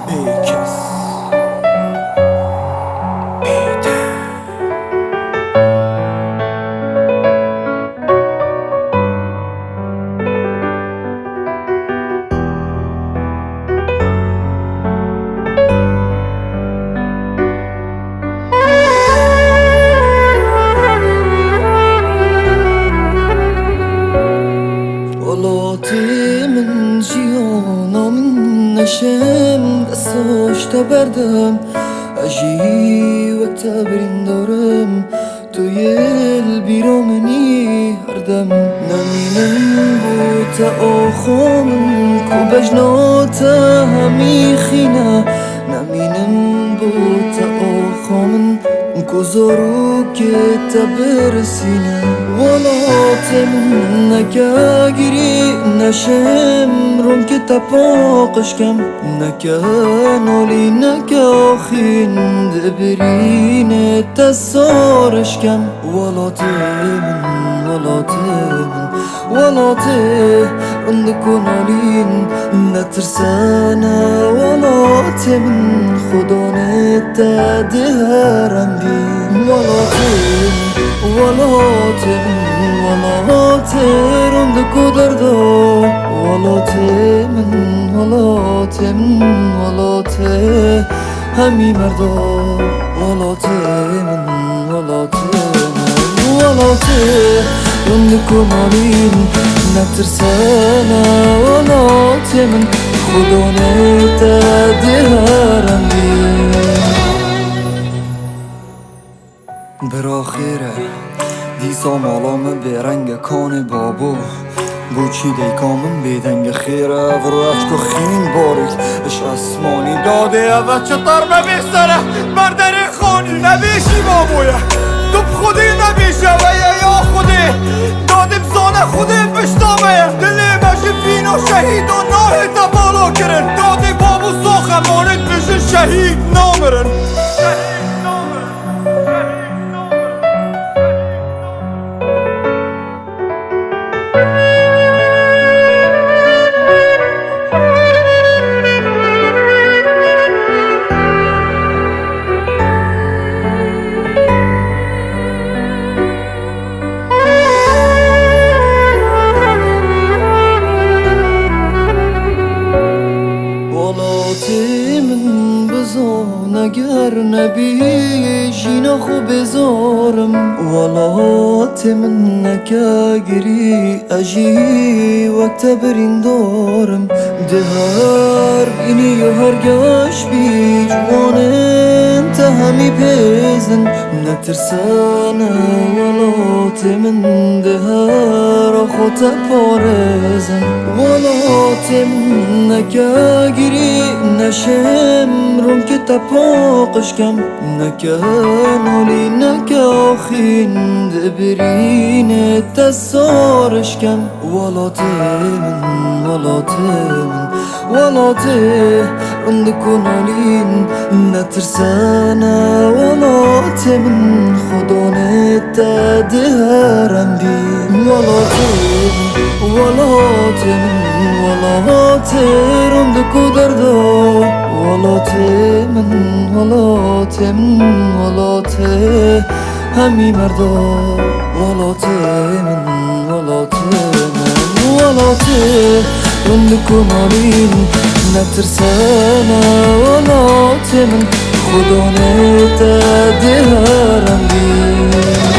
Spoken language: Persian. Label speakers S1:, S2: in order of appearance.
S1: بیکس ولاتی من جیانا من نشم دستاش بردم اجی وقت برین دارم توی البیرامنی هردم نمینم بوت آخامن کو بجناتا همی خینا نمینم بوت آخامن کو زارو که تبرسینه ولات من نکا گیری نشم رون که تپاقش کم نکا نالی نکا خین دبرین تسارش کم ولات عندكو نالين نترسانا ولات من خدا نتدهرم بي ولات عندكو دردا ولات همي مردا ولات عندكو نالين نترسانا ولات من خدا نتدهرم بي براخیره دیسا مالام برنگ کان بابو بوچی دیکامن بیدنگ خیره وروفت که خین بارید اش اسمانی داده و چطور ببیستره مردر خانی نبیشی بابویا تو خودی نبیشه و یا خودی دادیم سانه خودی پشتامه دلی بشی فین و شهید و ناهی تبالا کرن دادی بابو ساخه مانید بشن شهید نامرن من بزان اگر نبی جینا خو بزارم ولات من نکا گری اجی وقت برین دارم دهر اینی و هرگاش بی جوان انت همی پیزن نترسانا ولات من دهر خود پارزن ولات من نکا گری نشم رون که تپاقش کم نکا نالی نکا خین دبرین تسارش کم ولات عندكو نالين نترسانا ولات من خدا نتدهرم بي ولات عندكو دردا ولات همي مردا ولات عندكو نالين نترسانا ولات من خدا نتدهرم بي